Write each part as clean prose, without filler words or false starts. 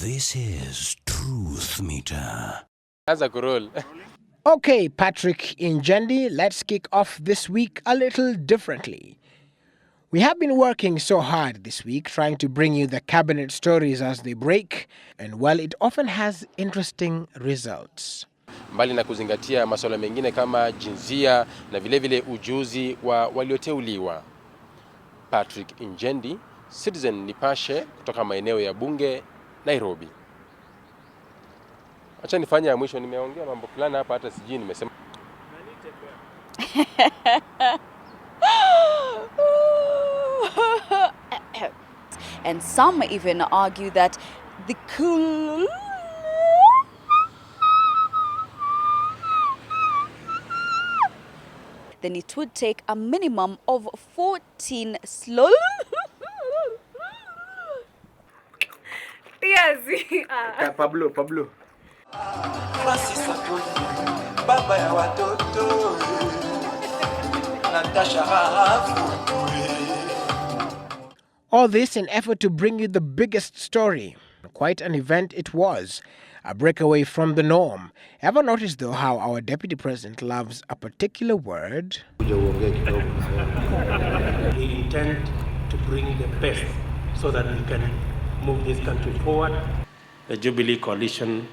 This is Truthmeter. As a kurul. Okay, Patrick Injendi, let's kick off this week a little differently. We have been working so hard this week trying to bring you the cabinet stories as they break, and well, it often has interesting results. Mbali na kuzingatia masuala mengine kama jinsia na vile vile ujuzi wa walioteuliwa. Patrick Injendi, Citizen Nipashe kutoka maeneo ya bunge Nairobi. Acha nifanye ya mwisho, nimeongea mambo fulani hapa hata sijui nimesema. And some even argue that then it would take a minimum of 14 slow. Pablo. Francis Atwoli, baba ya watoto, All this in effort to bring you the biggest story. Quite an event it was. A breakaway from the norm. Ever notice though how our deputy president loves a particular word? We intend to bring the best so that we can move this country forward. The Jubilee Coalition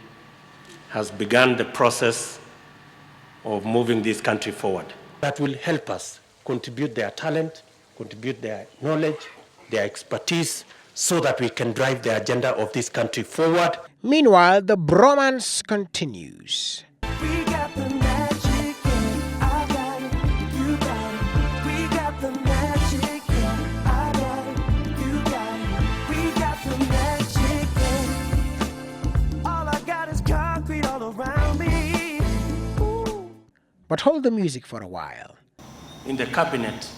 has begun the process of moving this country forward. That will help us contribute their talent, contribute their knowledge, their expertise, so that we can drive the agenda of this country forward. Meanwhile, the bromance continues. we got the magic, yeah, I got it, you got it. We got the magic, yeah, I got it, you got it. We got the magic, yeah. All I got is concrete all around me. Ooh. But hold the music for a while. In the cabinet,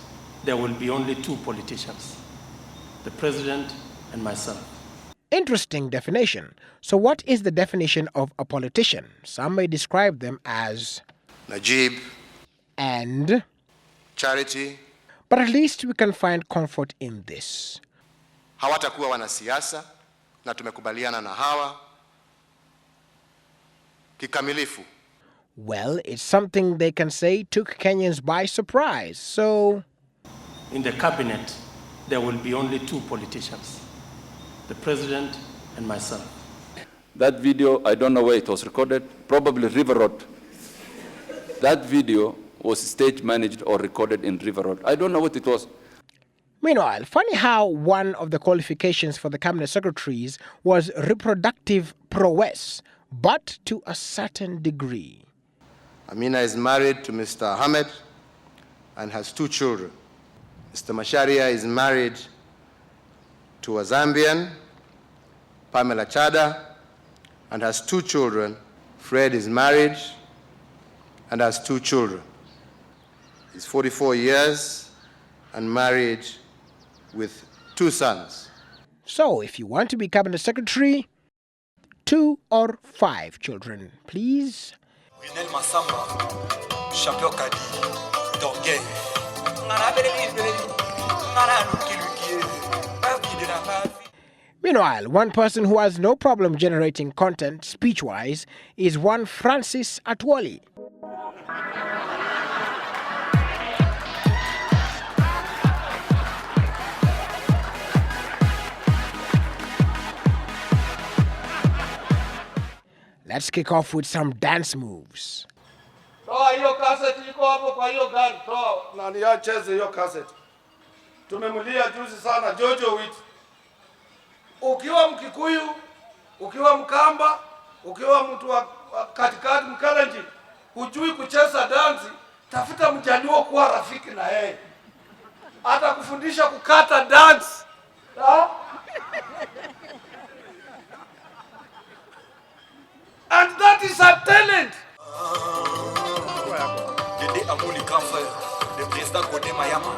there will be only two politicians, the president and myself. Interesting definition. So what is the definition of a politician? Some may describe them as Najib, and, Charity. but at least we can find comfort in this. Hawatakuwa wanasiasa na tumekubaliana na hawa kikamilifu. Well, it's something they can say took Kenyans by surprise. So, In the cabinet, there will be only two politicians, the president and myself. That video, I don't know where it was recorded, probably River Road. That video was stage managed or recorded in River Road. I don't know what it was. meanwhile, funny how one of the qualifications for the cabinet secretaries was reproductive prowess, but to a certain degree. Amina is married to Mr. Ahmed and has 2 children. Mr. Masharia is married to a Zambian, Pamela Chada, and has 2 children. Fred is married and has 2 children. He's 44 years and married with 2 sons. So, if you want to be cabinet secretary, 2 or 5 children, please. Winel Masamba, champion Kadi, Dorgueil. Meanwhile, one person who has no problem generating content speech-wise is one Francis Atwoli. Let's kick off with some dance moves. Toa hiyo cassette iko hapo kwa hiyo gari. Toa na niacheze hiyo cassette. Tumemlia juzi sana Jojo Wit. Ukiwa Mkikuyu, ukiwa Mkamba, ukiwa mtu wa katikati Mkalenjin, hujui kucheza dansi, tafuta Mjaluo kuwa rafiki na yeye. Hata kufundisha kukata dance. And that is a talent. Le président Kodé Mayama.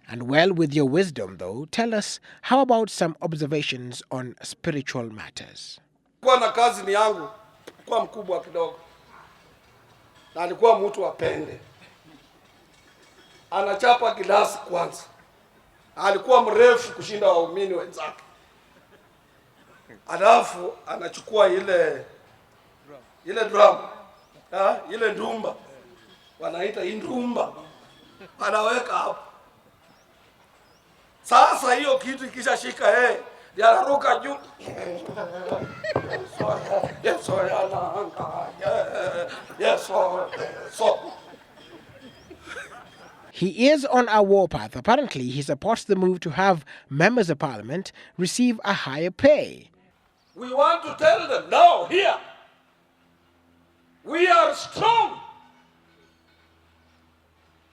And well, with your wisdom though, tell us, how about some observations on spiritual matters? Kwa na kazi ni yangu, kwa mkubwa kidogo. Na alikuwa mtu apende. Anachapa gilasi kwanza. Alikuwa mrefu kushinda waumini wenzake. Alafu anachukua ile drum. Ile ndumba. Wanaita indumba. Anaweka hapo. Sasa hiyo kitu ikishashika yanaruka juu. He is on a warpath. Apparently, he supports the move to have members of parliament receive a higher pay. We want to tell them, now, here, we are strong.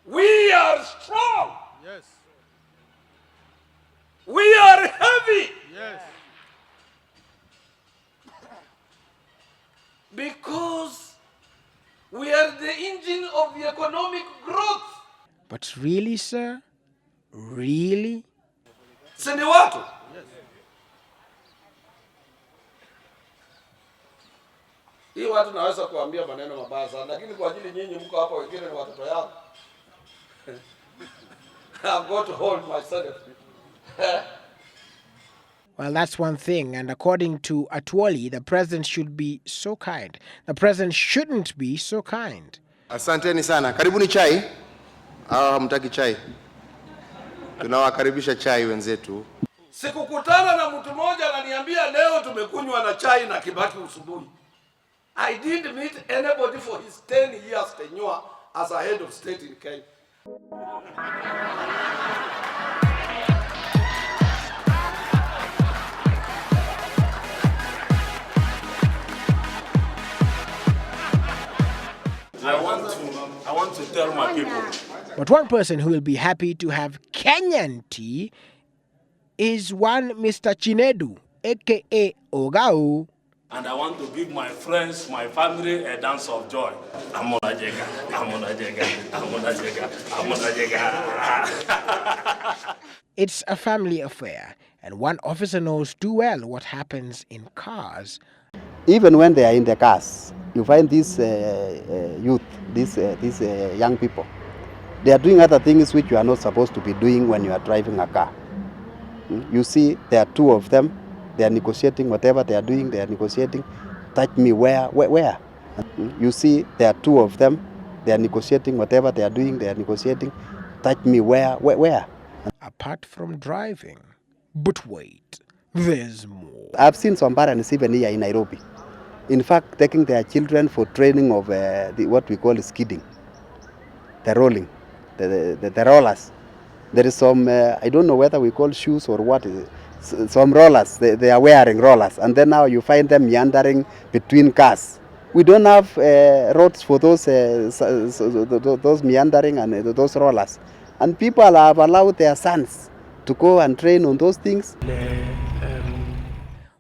We are strong. Yes. We are heavy. Yes. Because we are the engine of the economic growth. But really, sir? Really? Si ni watu? Yes. Hii watu naweza kuambia maneno mabaya sana, lakini kwa ajili nyinyi mko hapa, wengine ni watoto yangu. I've got to hold myself. Well, that's one thing. And according to Atwoli, the president should be so kind. The president shouldn't be so kind. Asanteni sana. Karibuni chai. Hamtaki chai? Tunawakaribisha chai wenzetu. Sikukutana na mtu mmoja ananiambia leo tumekunywa na chai na Kibaki usubuhi. I didn't meet anybody for his 10 years tenure as a head of state in Kenya. I want to tell my people. But one person who will be happy to have Kenyan tea is one Mr. Chinedu, aka Ogao. And I want to give my friends, my family, a dance of joy. I'm on a jega, I'm on a jega, I'm on a jega, I'm on a jega. It's a family affair, and one officer knows too well what happens in cars. Even when they are in the cars, you find these youth, these young people, they are doing other things which you are not supposed to be doing when you are driving a car. You see, there are two of them. They are negotiating whatever they are doing. They are negotiating. Touch me where? You see, there are two of them. They are negotiating whatever they are doing. They are negotiating. Touch me where? Apart from driving. But wait, there's more. I've seen some parents even here in Nairobi. In fact, taking their children for training of what we call skidding, the rolling, the rollers. There is some, I don't know whether we call shoes or what, some rollers, they are wearing rollers, and then now you find them meandering between cars. We don't have roads for those meandering and those rollers. And people have allowed their sons to go and train on those things.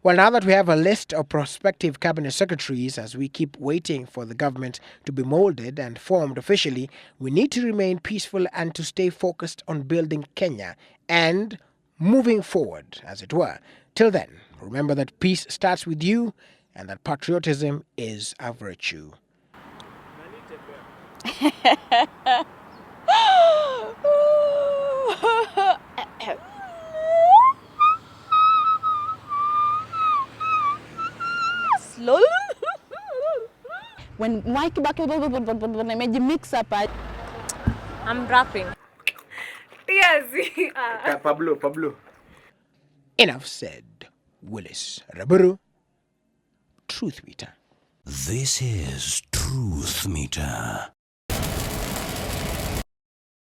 Well, now that we have a list of prospective cabinet secretaries, as we keep waiting for the government to be molded and formed officially, we need to remain peaceful and to stay focused on building Kenya and moving forward, as it were. Till then, remember that peace starts with you and that patriotism is a virtue. When Mike back mix up, I'm rapping. Yes. Pablo. Enough said. Willis Raburu, Truthmeter. This is Truthmeter.